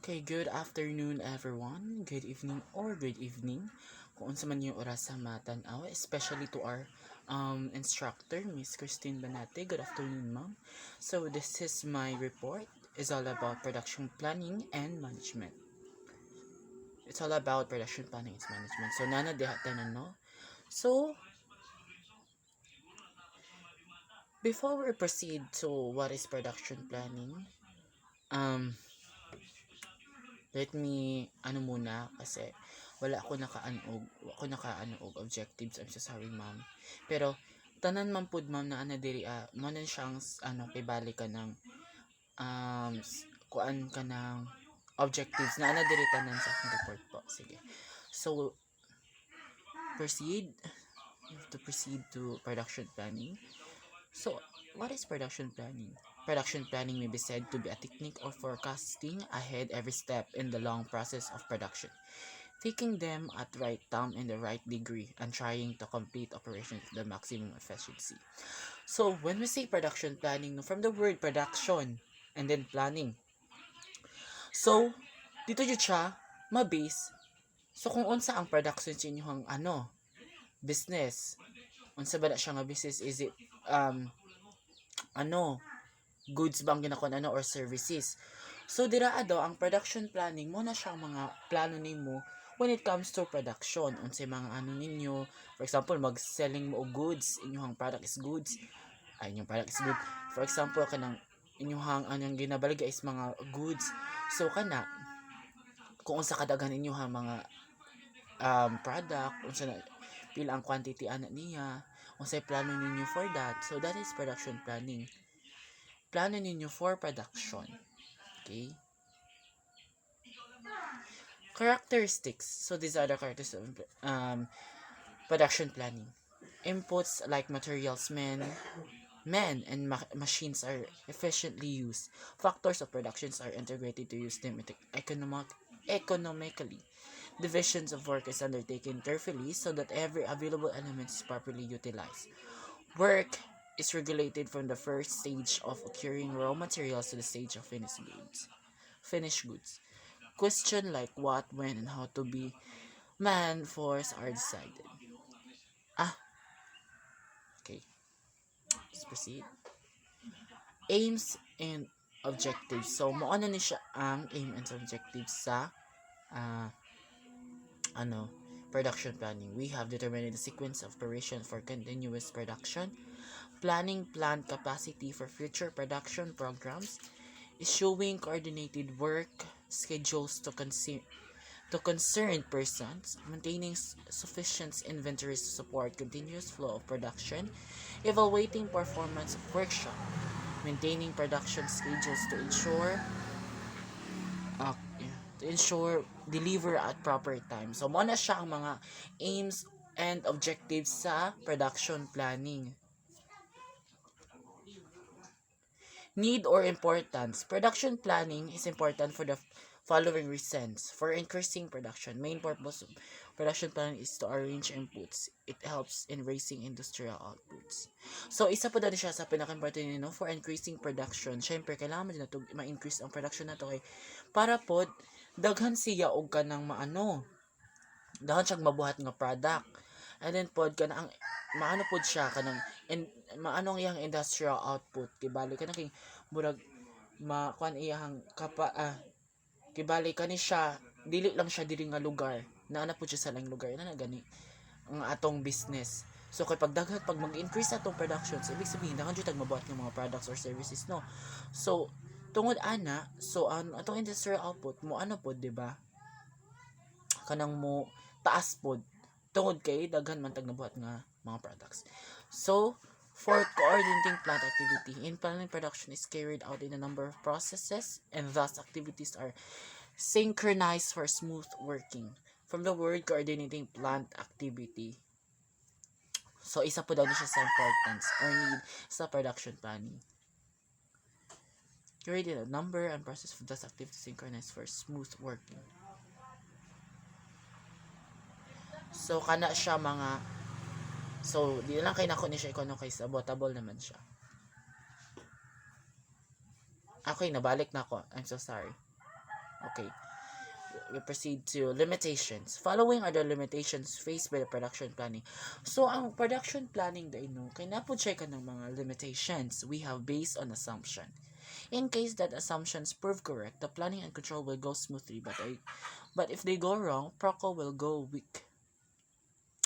Okay, good afternoon everyone. Good evening or good evening. Kung unsa man yung oras sa matanaw, especially to our instructor, Miss Christine Banate. Good afternoon, ma'am. So this is my report. It's all about production planning and management. It's all about production planning and management. So nana diha tanan no. So before we proceed to what is production planning, um let me muna kasi wala ako nakaanog objectives. I'm so sorry, ma'am. Pero tanan man pud, ma'am, na ana diri mo na siyang kibali ka ng kuan ka ng objectives na ana diri tanan sa akong report po. Sige. So proceed to production planning. So, what is production planning? Production planning may be said to be a technique of forecasting ahead every step in the long process of production, taking them at the right time in the right degree and trying to complete operations with the maximum efficiency. So, when we say production planning, from the word production and then planning. So, dito yun siya, mabase. So, kung unsa ang production sa inyong business, unsa ba na siya nga business, is it goods bang ginakon or services. So dira daw ang production planning mo na siya mga plano nimo when it comes to production. Unsay mga ninyo, for example, mag-selling mo og goods, inyong product is goods. Inyong product is good. For example, kanang inyong anong ginabalga is mga goods. So kana kung unsa kadaghan inyong mga product, unsa na pila ang quantity ana niya, unsay plano ninyo for that. So that is production planning. Plano ninyo for production. Okay? Characteristics. So these are the characteristics of production planning. Inputs like materials, men and machines are efficiently used. Factors of productions are integrated to use them economically. Divisions of work is undertaken carefully so that every available element is properly utilized. Work is regulated from the first stage of acquiring raw materials to the stage of finished goods. Question like what, when, and how to be man-force are decided. Okay. Let's proceed. Aims and objectives. So, maano ni siya ang aim and objectives sa production planning. We have determined the sequence of operation for continuous production, planning plant capacity for future production programs, issuing coordinated work schedules to concerned persons, maintaining sufficient inventories to support continuous flow of production, evaluating performance of workshop, maintaining production schedules to ensure deliver at proper time. So, mo na siya ang mga aims and objectives sa production planning. Need or importance. Production planning is important for the following reasons. For increasing production, main purpose of production planning is to arrange inputs. It helps in raising industrial outputs. So, isa po dali siya sa pinaka-important for increasing production. Syempre, kailangan mo na ma-increase ang production na to kay para po daghan siya og kanang daghan siyang mabuhat nga product. And then pod kanang maano pod siya kanang maanong iyang industrial output kibali kanang kay murag makuan iyang kibali kani siya dili lang siya diri nga lugar naana pod siya sa lang lugar na gani ang atong business. So kay pag mag-increase atong productions, ibig sabihin daghan jud tag mabuhat nga mga products or services, no. So tungod ana, so ang atong industrial output mo pod, di ba? Kanang mo taas pod tungod kay daghan man tag nabuhat nga mga products. So for coordinating plant activity, in planning production is carried out in a number of processes and thus activities are synchronized for smooth working. From the word coordinating plant activity. So isa po daw siya sa importance or need sa production planning. Created a number and process of those activities synchronized for smooth working. So kana siya mga di lang kay nako ni siya ikono kay sabotable naman siya. Okay, nabalik na ako. I'm so sorry. Okay, we proceed to limitations. Following are the limitations faced by the production planning. So, ang production planning dahil no, kay napod siya ka ng mga limitations we have based on assumption. In case that assumptions prove correct, the planning and control will go smoothly, but if they go wrong, Proco will go weak.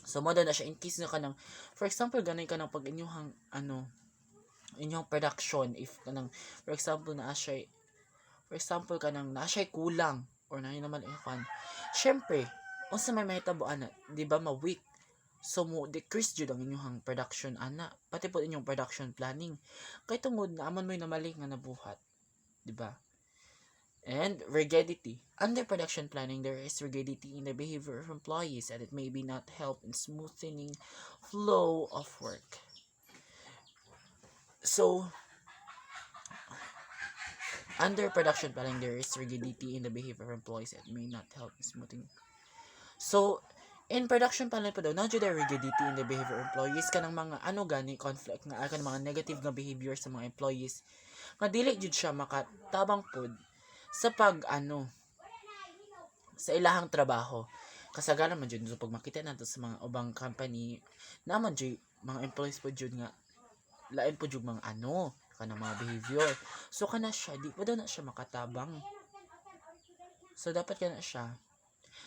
So, mo na siya in case na ka ng, for example, ganun ka ng pag inyong production, if kanang, for example, na siya kulang, or na yun naman ikan, syempre, unsa may mahitabo ana, di ba ma-weak, so mo decrease jud ang inyong production ana, pati po inyong production planning, kay tungod na aman mo na mali nga nabuhat, di ba? And rigidity. Under production planning, there is rigidity in the behavior of employees, and it may be not help in smoothening flow of work. So, under production planning, there is rigidity in the behavior of employees, and it may not help in smoothing. So, in production planning pa daw, na there rigidity in the behavior of employees, kanang mga conflict nga, kanang mga negative nga behavior sa mga employees, nga dili jud siya makatabang pod sa sa ilahang trabaho. Kasagaran man jud so pag makita nato sa mga ubang company naman jud mga employees po jud nga lain po jud mga kanang mga behavior. So kana siya di pa daw na siya makatabang. So dapat kana siya.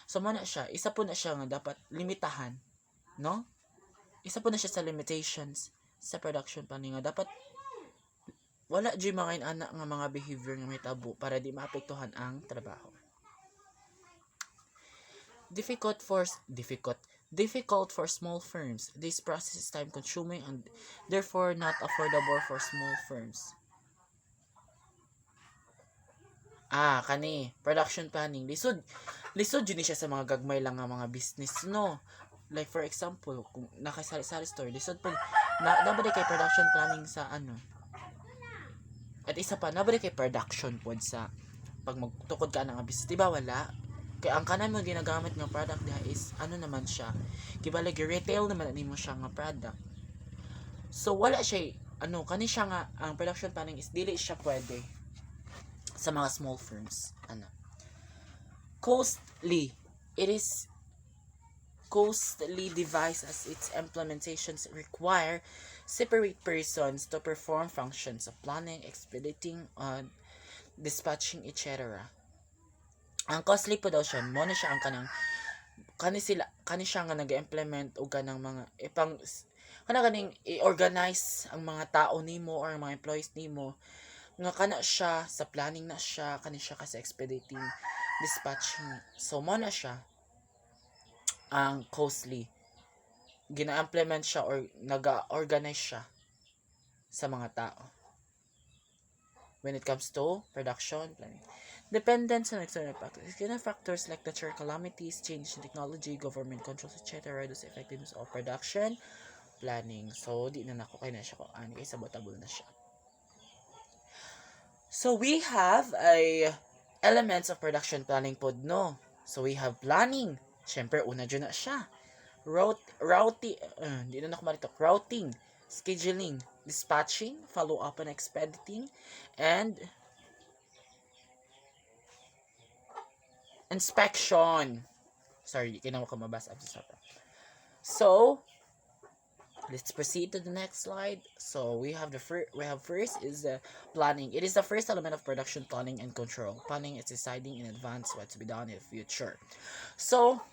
So mo na siya, isa po na siya nga dapat limitahan, no? Isa po na siya sa limitations sa production planning nga dapat wala jud mga anak nga mga behavior nga may tabo para di maapektuhan ang trabaho. Difficult for small firms. This process is time consuming and therefore not affordable for small firms. Kani production planning lisod yun siya sa mga gagmay lang nga mga business, no? Like for example, kung nakasari-sari store, lisod pag nabali kay production planning sa at isa pa, nabali kay production pod sa pag magtukod ka ng business, di ba wala? Kaya ang kanan mo ginagamit nga product diha is naman siya, kibalag retail naman ani mo siya nga product. So wala siya kani siya nga ang production planning is dili siya pwede sa mga small firms. Costly. It is costly device as its implementations require separate persons to perform functions of planning, expediting, dispatching, etc. Ang costly po daw siya, mo na siya ang kani siya nga nag-implement og kanang mga kaning i-organize ang mga tao nimo or mga employees nimo nga kana siya sa planning na siya, kani siya sa expediting, dispatching. So mo na siya ang costly. Gina-implement siya or naga-organize siya sa mga tao. When it comes to production planning, dependence on external factors. Factors like natural calamities, change in technology, government controls, etc. reduce effectiveness of production planning. So, di na nako kay na siya kay sabotable na siya. So, we have elements of production planning pod, no? So, we have planning. Siyempre, una dyan na siya. Routing, scheduling, dispatching, follow-up and expediting, and inspection. Sorry, kinawa ko mabasa. So, let's proceed to the next slide. So, we have first is the planning. It is the first element of production planning and control. Planning is deciding in advance what to be done in the future. So,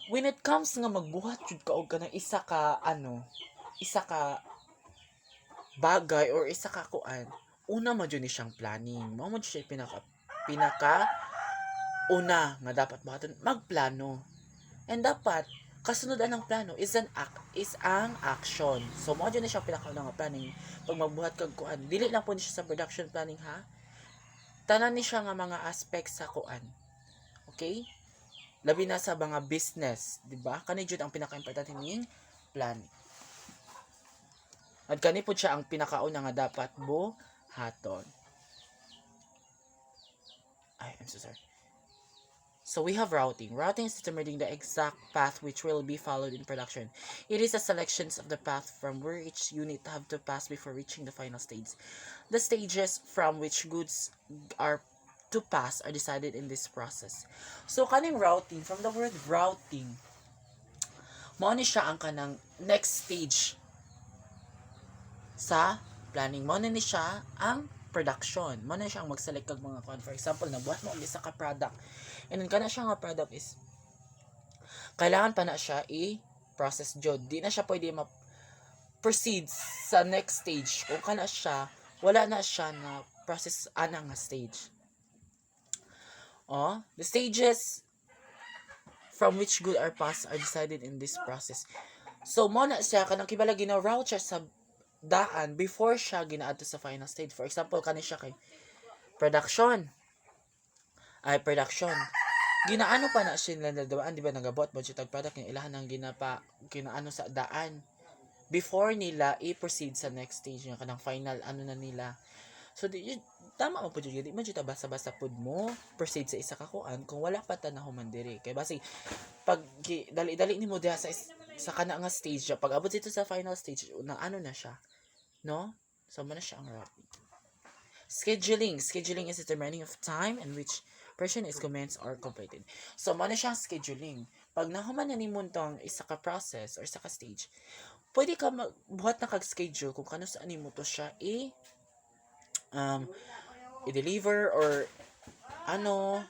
when it comes nga magbuhat jud ka og kanang isa ka bagay or isa ka kuan, una mo jud ni siyang planning. Mao mo siya pinaka una nga dapat buhaton magplano. And dapat kasunod ang plano is ang action. So mo jud ni siya pinaka nga planning pag magbuhat kag kuan. Dili lang po ni siya sa production planning ha. Tanan ni siya nga mga aspects sa kuan. Okay? Labi na sa mga business, di ba? Kani jud ang pinaka-importante ning plan. At kani po siya ang pinakauna nga dapat buhaton. I'm so sorry. So we have routing. Routing is determining the exact path which will be followed in production. It is a selection of the path from where each unit have to pass before reaching the final stage. The stages from which goods are to pass are decided in this process. So kaning routing, from the word routing, mao ni siya ang kanang next stage sa planning. Mao ni siya ang production. Mao na siya ang mag-select kag mga kon. For example, nabuhat mo isa ka product. And then kana siya nga product is kailangan pa na siya i-process jud. Di na siya pwede proceed sa next stage. Kung kana siya, wala na siya na process ana nga stage. The stages from which good are passed are decided in this process. So, mo na siya, kanang kibala gina-route siya sa daan before siya ginaadto sa final stage. For example, kani siya kay production. Ginaano pa na siya nila dawaan, di ba, nagabot mo siya tag product yung ilahan ng ginaano sa daan before nila i-proceed sa next stage nga kanang final ano na nila. So tama mo po jud, di man jud basta-basta pud mo proceed sa isa ka kuan kung wala pa ta nahuman diri. Kay basi pag dali-dali nimo diha sa kana nga stage, pag abot dito sa final stage na ano na siya, no? So mo na siya ang routing. Scheduling is determining of time in which person is commenced or completed. So mo na siya scheduling. Pag nahuman na nimo tong isa ka process or isa ka stage, pwede ka buhat na kag-schedule kung kano saan nimo to siya i-deliver or ano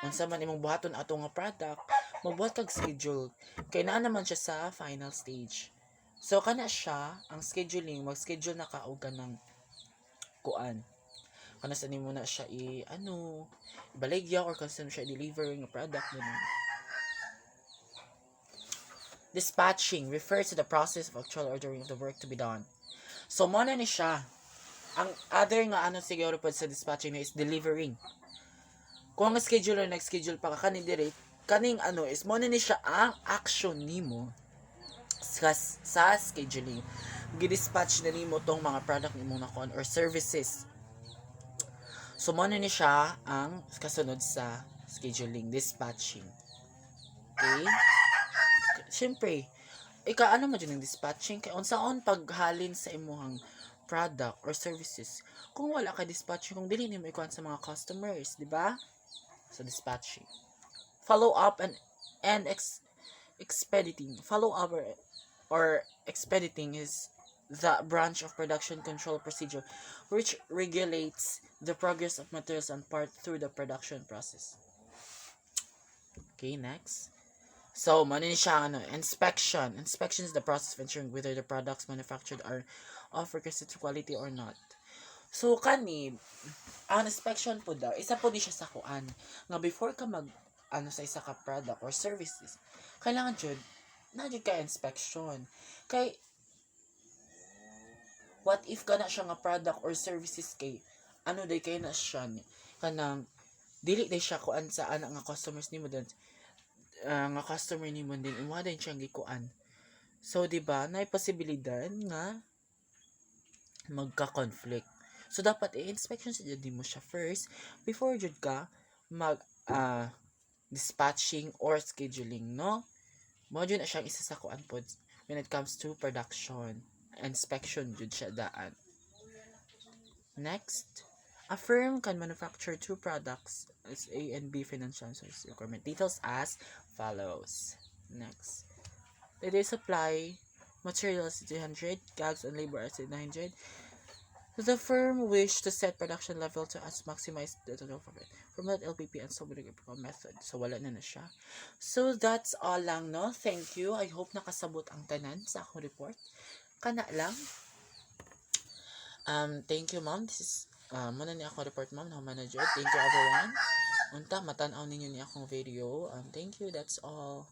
unsa man imong buhaton ato nga product, magbuhat kag schedule kay naa naman siya sa final stage. So kana siya ang scheduling, mag-schedule na ka og kanang kuan. Kana saan nimo na siya ibaligya or kung saan siya i-deliver nga product ganun. Dispatching refers to the process of actual ordering of the work to be done. So, mo na ni siya. Ang other nga siguro po sa dispatching na is delivering. Kung ang scheduler nag-schedule pa ka kaning dire, kaning is mo na ni siya ang action nimo sa scheduling. Gidispatch na nimo tong mga product nimo na kon or services. So, mo na ni siya ang kasunod sa scheduling, dispatching. Okay? Siyempre, ano mo dyan ng dispatching? Kaya unsaon paghalin sa imuhang product or services kung wala ka dispatching, kung dili nimo ikuan sa mga customers, di ba? So, dispatching. Follow up and expediting. Follow up or expediting is the branch of production control procedure which regulates the progress of materials and parts through the production process. Okay, next. So, manin siya inspection. Inspection is the process of ensuring whether the products manufactured are of requisite quality or not. So, ang inspection po daw, isa po di siya sa kuan. Nga before ka sa isa ka product or services, kailangan jud na jud ka inspection. Kay, what if ka na siya nga product or services kay, day kay na siya, kanang, dili day siya kuan sa nga customers nimo din, nga customer nimo din imo din siyang gikuan. So di ba nay posibilidad nga magka-conflict. So dapat i-inspection sa jud mo siya first before jud ka mag dispatching or scheduling, no? Mo jud na siyang isa sa kuan pod when it comes to production. Inspection jud siya daan. Next, a firm can manufacture two products as A and B financial requirement details as follows. Next, they supply materials 300, gags and labor as 900. The firm wish to set production level to as maximize the total profit from that LPP and subographical method. So wala na siya. So that's all lang, no? Thank you. I hope nakasabot ang tanan sa akong report. Kana lang. Thank you, ma'am. This is muna ni ako report, ma'am, na manager. Thank you, everyone. Unta, matanaw ninyo ni akong video. Thank you. That's all.